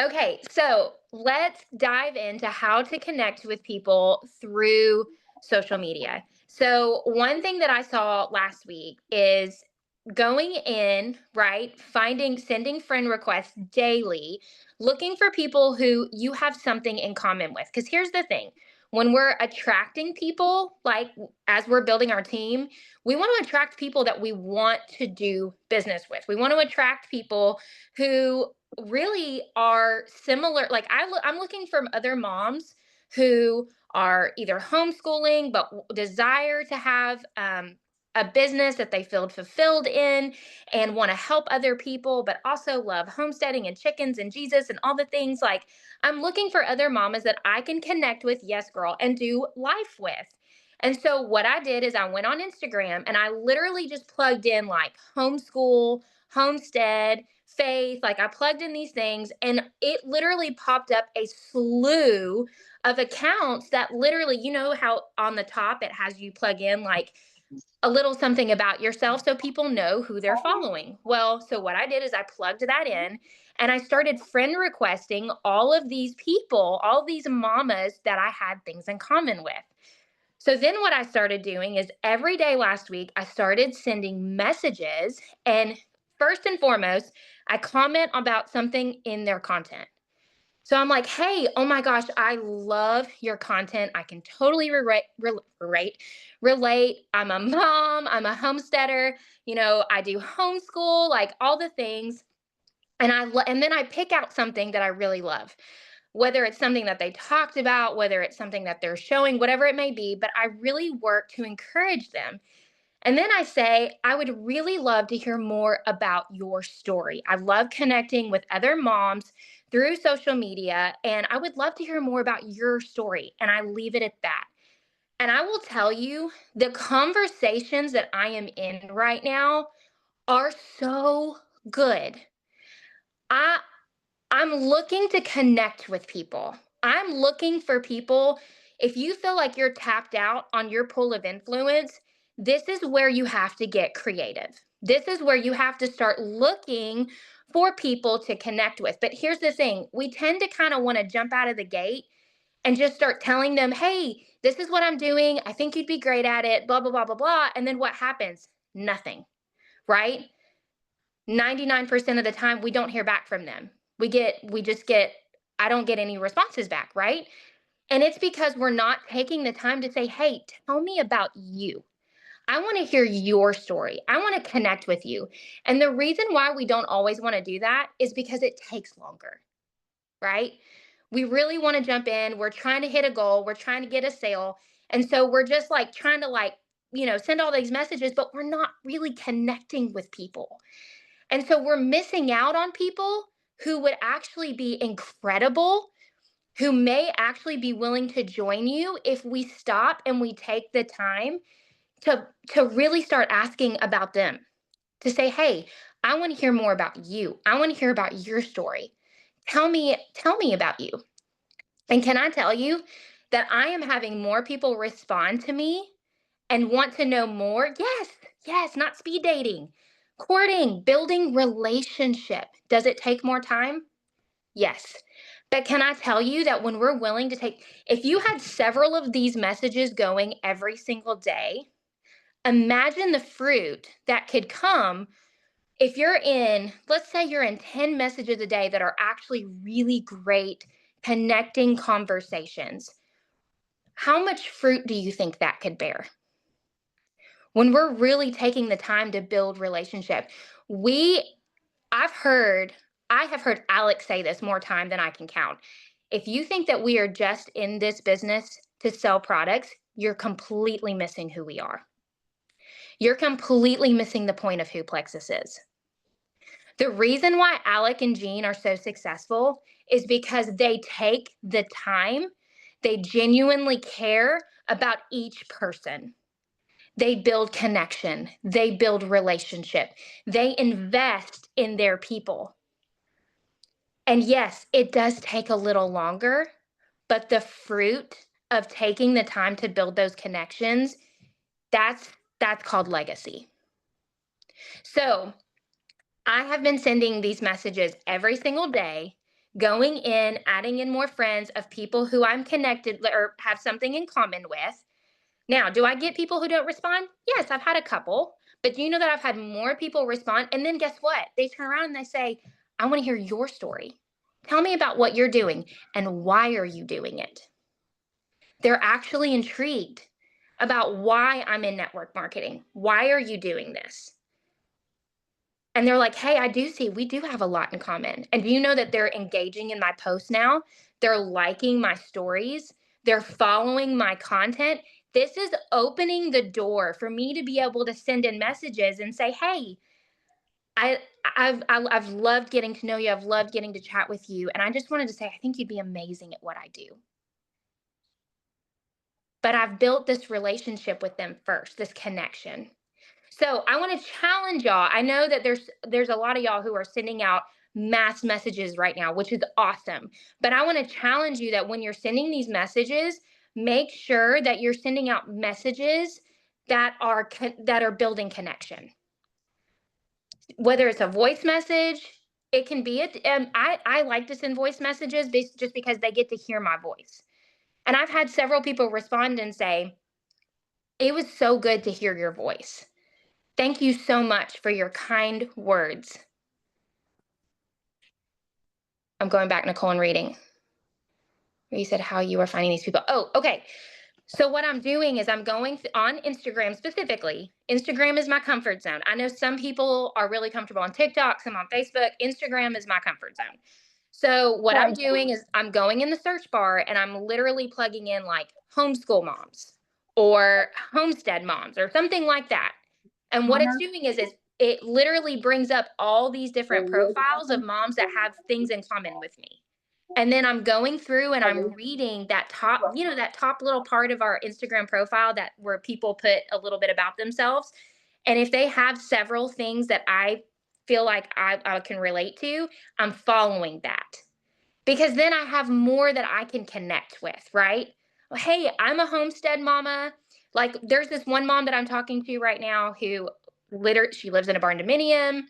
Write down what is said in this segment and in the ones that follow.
Okay, so let's dive into how to connect with people through social media. So, one thing that I saw last week is going in, right? Sending friend requests daily, looking for people who you have something in common with. Because here's the thing, when we're attracting people, like as we're building our team, we want to attract people that we want to do business with. We want to attract people who really are similar. Like I'm looking for other moms who are either homeschooling but desire to have a business that they feel fulfilled in and want to help other people, but also love homesteading and chickens and Jesus and all the things. Like I'm looking for other mamas that I can connect with, yes, girl, and do life with. And so what I did is I went on Instagram and I literally just plugged in like homeschool, homestead, faith. Like I plugged in these things and it literally popped up a slew of accounts that literally, you know, how on the top it has you plug in like a little something about yourself so people know who they're following. Well, so what I did is I plugged that in and I started friend requesting all of these people, all these mamas that I had things in common with. So then what I started doing is every day last week, I started sending messages. And first and foremost, I comment about something in their content. So I'm like, hey, oh my gosh, I love your content. I can totally relate. I'm a mom, I'm a homesteader, I do homeschool, like all the things. And then I pick out something that I really love, whether it's something that they talked about, whether it's something that they're showing, whatever it may be, but I really work to encourage them. And then I say, I would really love to hear more about your story. I love connecting with other moms through social media, and I would love to hear more about your story. And I leave it at that. And I will tell you, the conversations that I am in right now are so good. I I'm looking to connect with people. I'm looking for people. If you feel like you're tapped out on your pool of influence, this is where you have to get creative. This is where you have to start looking for people to connect with. But here's the thing, we tend to kind of want to jump out of the gate and just start telling them, hey, this is what I'm doing. I think you'd be great at it, blah, blah, blah, blah, blah. And then what happens? Nothing, right? 99% of the time we don't hear back from them. We just get I don't get any responses back, right? And it's because we're not taking the time to say, "Hey, tell me about you. I want to hear your story. I want to connect with you." And the reason why we don't always want to do that is because it takes longer, right? We really want to jump in. We're trying to hit a goal, we're trying to get a sale. And so we're just like trying to send all these messages, but we're not really connecting with people. And so we're missing out on people who would actually be incredible, who may actually be willing to join you if we stop and we take the time to really start asking about them. To say, "Hey, I want to hear more about you. I want to hear about your story. Tell me about you." And can I tell you that I am having more people respond to me and want to know more? Yes, yes, not speed dating. Courting, building relationship. Does it take more time? Yes. But can I tell you that when we're willing to if you had several of these messages going every single day, imagine the fruit that could come if let's say you're in 10 messages a day that are actually really great connecting conversations. How much fruit do you think that could bear? When we're really taking the time to build relationship, we I've heard I have heard Alex say this more time than I can count. If you think that we are just in this business to sell products, you're completely missing who we are. You're completely missing the point of who Plexus is. The reason why Alec and Jean are so successful is because they take the time, they genuinely care about each person. They build connection, they build relationship, they invest in their people. And yes, it does take a little longer, but the fruit of taking the time to build those connections, that's that's called legacy. So, I have been sending these messages every single day going in, adding in more friends of people who I'm connected or have something in common with. Now, do I get people who don't respond? Yes, I've had a couple. But do you know that I've had more people respond? And then guess what? They turn around and they say, I want to hear your story. Tell me about what you're doing and why are you doing it? They're actually intrigued about why I'm in network marketing. Why are you doing this? And they're like, hey, I do see we do have a lot in common. And do you know that they're engaging in my posts now? They're liking my stories, they're following my content. This is opening the door for me to be able to send in messages and say, hey, I, I've loved getting to know you. I've loved getting to chat with you. And I just wanted to say, I think you'd be amazing at what I do. But I've built this relationship with them first, this connection. So I want to challenge y'all. I know that there's a lot of y'all who are sending out mass messages right now, which is awesome. But I want to challenge you that when you're sending these messages, make sure that you're sending out messages that are building connection. Whether it's a voice message, it can be it. I like to send voice messages just because they get to hear my voice. And I've had several people respond and say, "It was so good to hear your voice. Thank you so much for your kind words." I'm going back, Nicole, and reading. You said how you are finding these people. Oh, okay. So what I'm doing is I'm going on Instagram specifically. Instagram is my comfort zone. I know some people are really comfortable on TikTok, some on Facebook. Instagram is my comfort zone. So what I'm Right. doing is I'm going in the search bar and I'm literally plugging in like homeschool moms or homestead moms or something like that. And what it's doing is it literally brings up all these different profiles of moms that have things in common with me. And then I'm going through and I'm reading that top, that top little part of our Instagram profile that where people put a little bit about themselves. And if they have several things that I feel like I can relate to, I'm following that. Because then I have more that I can connect with, right? Hey, I'm a homestead mama. Like there's this one mom that I'm talking to right now who literally she lives in a barn dominium.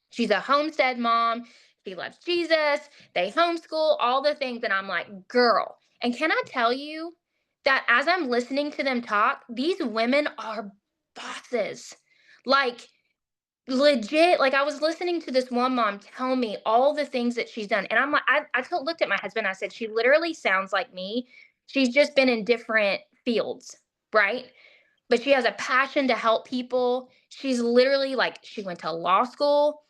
She's a homestead mom. She loves Jesus. They homeschool, all the things. And I'm like, girl. And can I tell you that as I'm listening to them talk, these women are bosses. Like, legit, like I was listening to this one mom tell me all the things that she's done. And I'm like, looked at my husband. I said, she literally sounds like me. She's just been in different fields, right? But she has a passion to help people. She's literally like, she went to law school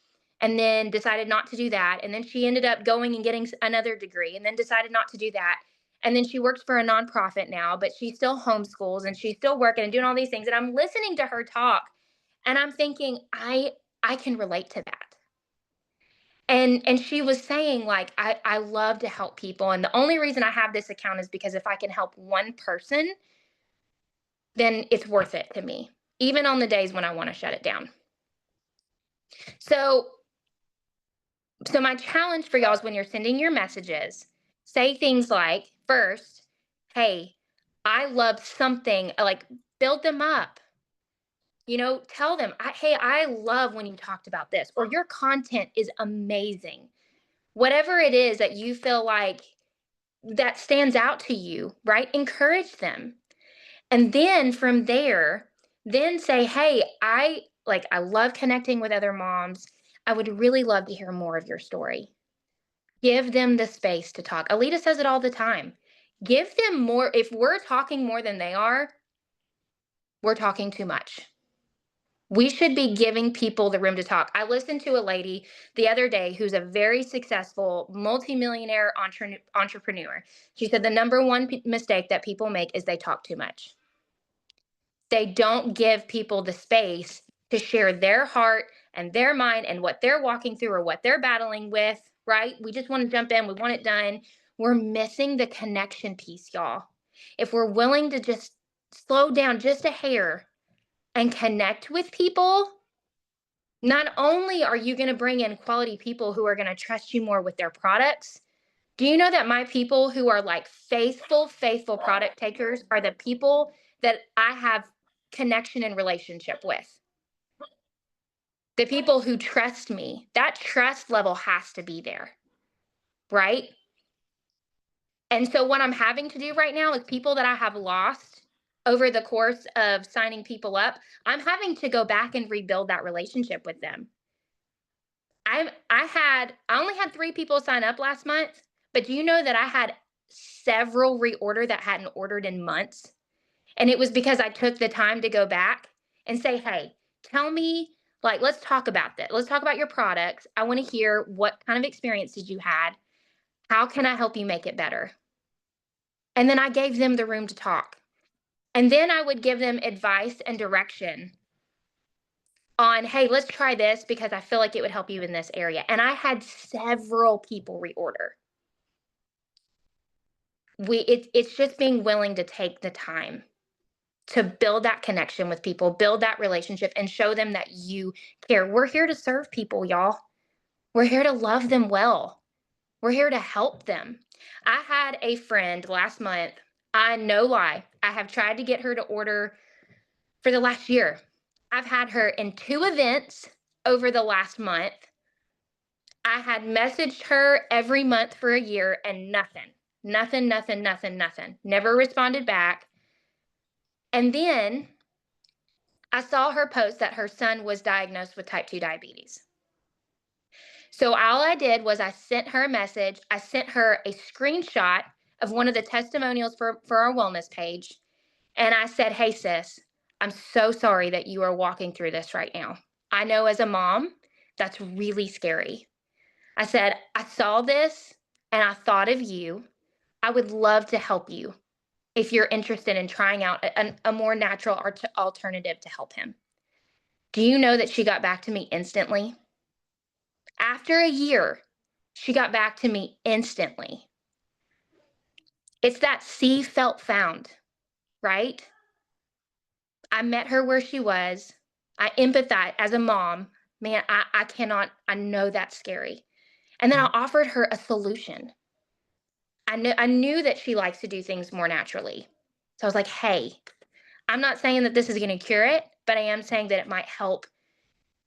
and then decided not to do that. And then she ended up going and getting another degree and then decided not to do that. And then she works for a nonprofit now, but she still homeschools and she's still working and doing all these things. And I'm listening to her talk and I'm thinking, I can relate to that. And she was saying like I love to help people and the only reason I have this account is because if I can help one person, then it's worth it to me, even on the days when I want to shut it down. So, so my challenge for y'all is when you're sending your messages, say things like, first, hey, I love something, like build them up. Tell them, hey, I love when you talked about this, or your content is amazing. Whatever it is that you feel like that stands out to you, right? Encourage them. And then from there, then say, "Hey, I love connecting with other moms. I would really love to hear more of your story." Give them the space to talk. Alita says it all the time. Give them more. If we're talking more than they are, we're talking too much. We should be giving people the room to talk. I listened to a lady the other day who's a very successful multimillionaire entrepreneur. She said the number one mistake that people make is they talk too much. They don't give people the space to share their heart and their mind and what they're walking through or what they're battling with, right? We just want to jump in, we want it done. We're missing the connection piece, y'all. If we're willing to just slow down just a hair and connect with people, not only are you going to bring in quality people who are going to trust you more with their products, do you know that my people who are like faithful product takers are the people that I have connection and relationship with? The people who trust me, that trust level has to be there, right? And so what I'm having to do right now is people that I have lost over the course of signing people up, I'm having to go back and rebuild that relationship with them. I only had 3 people sign up last month, but do you know that I had several reorder that hadn't ordered in months? And it was because I took the time to go back and say, "Hey, tell me, like, let's talk about that. Let's talk about your products. I want to hear what kind of experiences you had. How can I help you make it better?" And then I gave them the room to talk. And then I would give them advice and direction on, "Hey, let's try this because I feel like it would help you in this area." And I had several people reorder. It's just being willing to take the time to build that connection with people, build that relationship, and show them that you care. We're here to serve people, y'all. We're here to love them well. We're here to help them. I had a friend last month. I no lie. I have tried to get her to order for the last year. I've had her in 2 events over the last month. I had messaged her every month for a year and nothing. Nothing, nothing, nothing, nothing. Never responded back. And then I saw her post that her son was diagnosed with type 2 diabetes. So all I did was I sent her a message. I sent her a screenshot of one of the testimonials for our wellness page. And I said, "Hey, sis, I'm so sorry that you are walking through this right now. I know as a mom, that's really scary." I said, "I saw this and I thought of you. I would love to help you if you're interested in trying out a more natural alternative to help him." Do you know that she got back to me instantly? After a year, she got back to me instantly. It's that see, felt, found, right? I met her where she was. I empathize as a mom. Man, I cannot, I know that's scary. And then I offered her a solution. I knew that she likes to do things more naturally. So I was like, "Hey, I'm not saying that this is going to cure it, but I am saying that it might help,"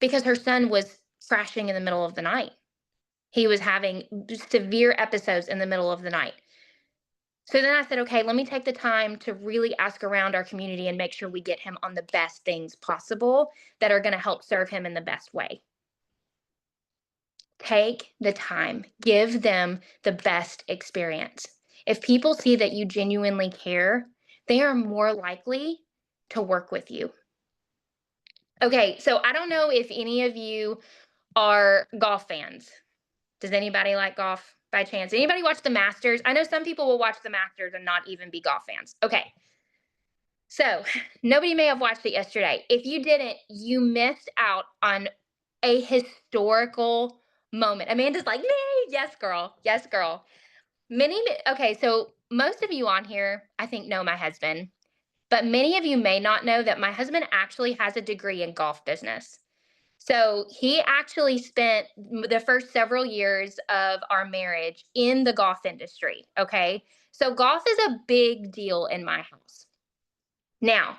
because her son was crashing in the middle of the night. He was having severe episodes in the middle of the night. So then I said, "Okay, let me take the time to really ask around our community and make sure we get him on the best things possible that are going to help serve him in the best way." Take the time, give them the best experience. If people see that you genuinely care, they are more likely to work with you. Okay, so I don't know if any of you are golf fans. Does anybody like golf by chance? Anybody watch the Masters? I know some people will watch the Masters and not even be golf fans. Okay, so nobody may have watched it yesterday. If you didn't, you missed out on a historical moment. Amanda's like, "Me, yes, girl, yes, girl." Okay, so most of you on here, I think, know my husband, but many of you may not know that my husband actually has a degree in golf business. So he actually spent the first several years of our marriage in the golf industry. Okay. So golf is a big deal in my house. Now,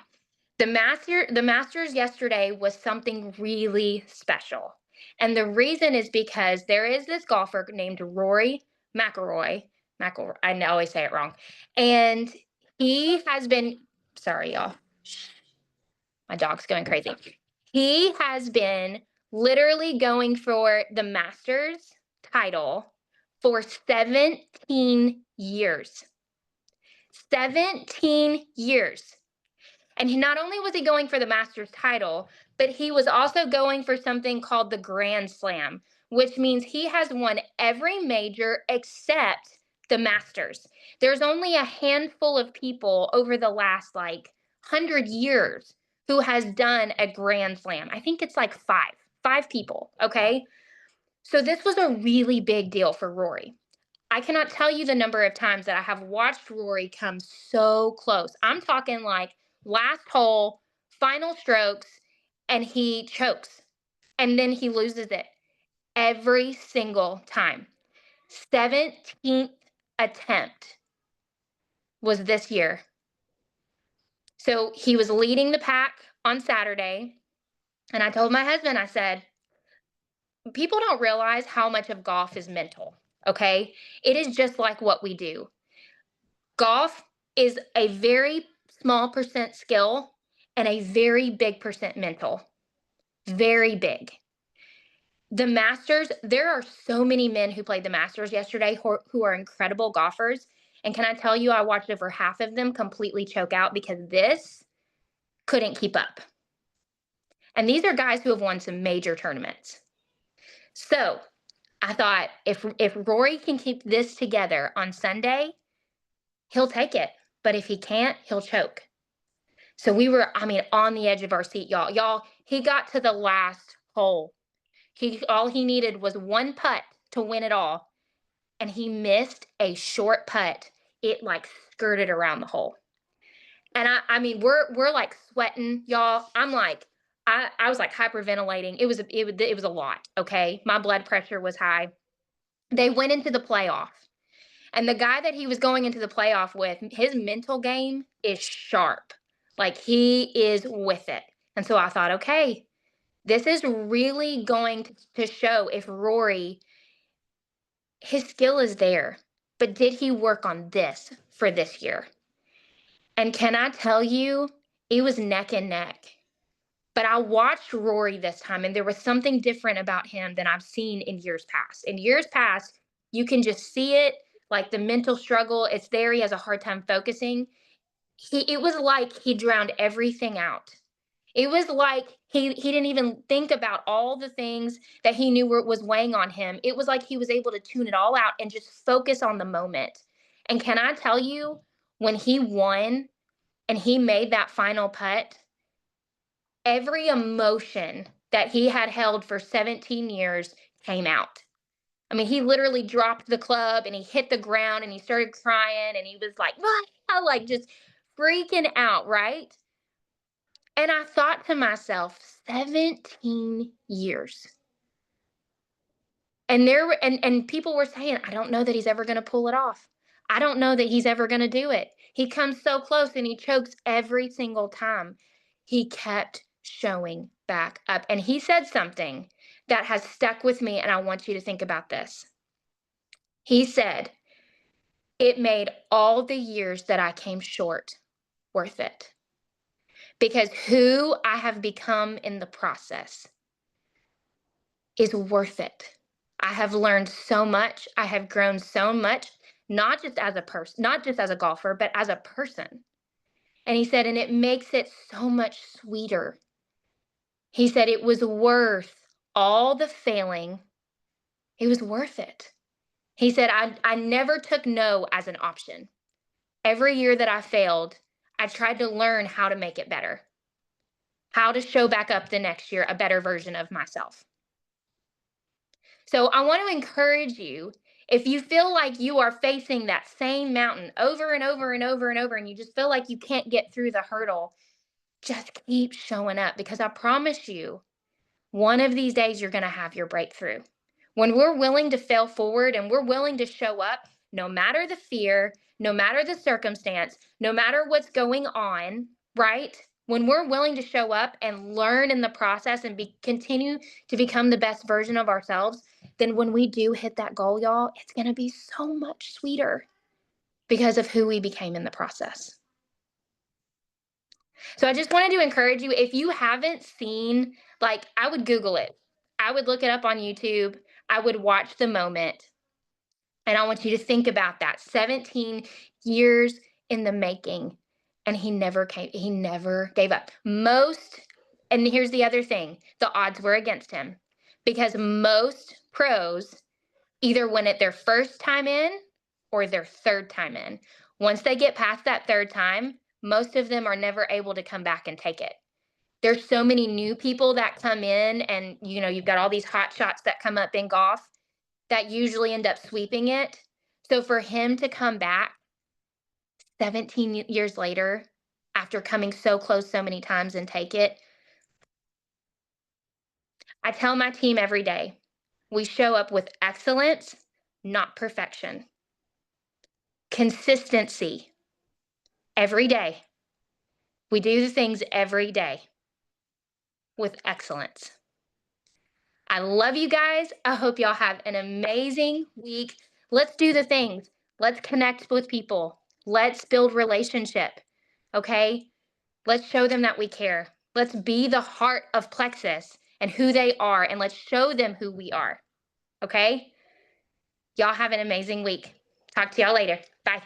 the Masters yesterday was something really special. And the reason is because there is this golfer named Rory McIlroy. McIlroy, I always say it wrong. And he has been, sorry, y'all. My dog's going crazy. He has been literally going for the Masters title for 17 years. 17 years. And not only was he going for the Masters title, but he was also going for something called the Grand Slam, which means he has won every major except the Masters. There's only a handful of people over the last like 100 years who has done a Grand Slam. I think it's like five people, okay? So this was a really big deal for Rory. I cannot tell you the number of times that I have watched Rory come so close. I'm talking like last hole, final strokes, and he chokes. And then he loses it every single time. 17th attempt was this year. So he was leading the pack on Saturday. And I told my husband, I said, people don't realize how much of golf is mental. Okay. It is just like what we do. Golf is a very small percent skill and a very big percent mental. Very big. The Masters, there are so many men who played the Masters yesterday who are incredible golfers. And can I tell you, I watched over half of them completely choke out because this couldn't keep up. And these are guys who have won some major tournaments. So I thought if Rory can keep this together on Sunday, he'll take it. But if he can't, he'll choke. So we were, I mean, on the edge of our seat, y'all. Y'all, he got to the last hole. All he needed was one putt to win it all, and he missed a short putt. It like skirted around the hole. And I mean, we're like sweating, y'all. I'm like, I was like hyperventilating. It was a lot. Okay, my blood pressure was high. They went into the playoff, and the guy that he was going into the playoff with, his mental game is sharp. Like he is with it. And so I thought, okay, this is really going to show if Rory, his skill is there, but did he work on this for this year? And can I tell you, it was neck and neck. But I watched Rory this time, and there was something different about him than I've seen in years past. In years past, you can just see it, like the mental struggle. It's there. He has a hard time focusing. It was like he drowned everything out. It was like he didn't even think about all the things that he knew was weighing on him. It was like he was able to tune it all out and just focus on the moment. And can I tell you, when he won and he made that final putt, every emotion that he had held for 17 years came out. I mean, he literally dropped the club and he hit the ground and he started crying and he was like, "Ah," like just freaking out, right? And I thought to myself, 17 years. And people were saying, I don't know that he's ever going to pull it off. I don't know that he's ever going to do it. He comes so close and he chokes every single time. He kept showing back up. And he said something that has stuck with me, and I want you to think about this. He said, "It made all the years that I came short worth it because who I have become in the process is worth it. I have learned so much. I have grown so much, not just as a person, not just as a golfer, but as a person." And he said, and it makes it so much sweeter. He said it was worth all the failing. It was worth it. He said, I never took no as an option. Every year that I failed, I tried to learn how to make it better, how to show back up the next year a better version of myself. So I want to encourage you, if you feel like you are facing that same mountain over and over and over and over, and you just feel like you can't get through the hurdle, just keep showing up because I promise you, one of these days you're going to have your breakthrough. When we're willing to fail forward and we're willing to show up, no matter the fear, no matter the circumstance, no matter what's going on, right? When we're willing to show up and learn in the process and continue to become the best version of ourselves, then when we do hit that goal, y'all, it's going to be so much sweeter because of who we became in the process. So I just wanted to encourage you, if you haven't seen, like, I would Google it. I would look it up on YouTube. I would watch the moment. And I want you to think about that. 17 years in the making. And he never gave up. And here's the other thing, the odds were against him because most pros either win it their first time in or their third time in. Once they get past that third time, most of them are never able to come back and take it. There's so many new people that come in, and you've got all these hot shots that come up in golf that usually end up sweeping it. So for him to come back 17 years later after coming so close so many times and take it, I tell my team every day, we show up with excellence, not perfection. Consistency every day. We do the things every day with excellence. I love you guys. I hope y'all have an amazing week. Let's do the things. Let's connect with people. Let's build relationship. Okay? Let's show them that we care. Let's be the heart of Plexus and who they are, and let's show them who we are. Okay? Y'all have an amazing week. Talk to y'all later. Bye.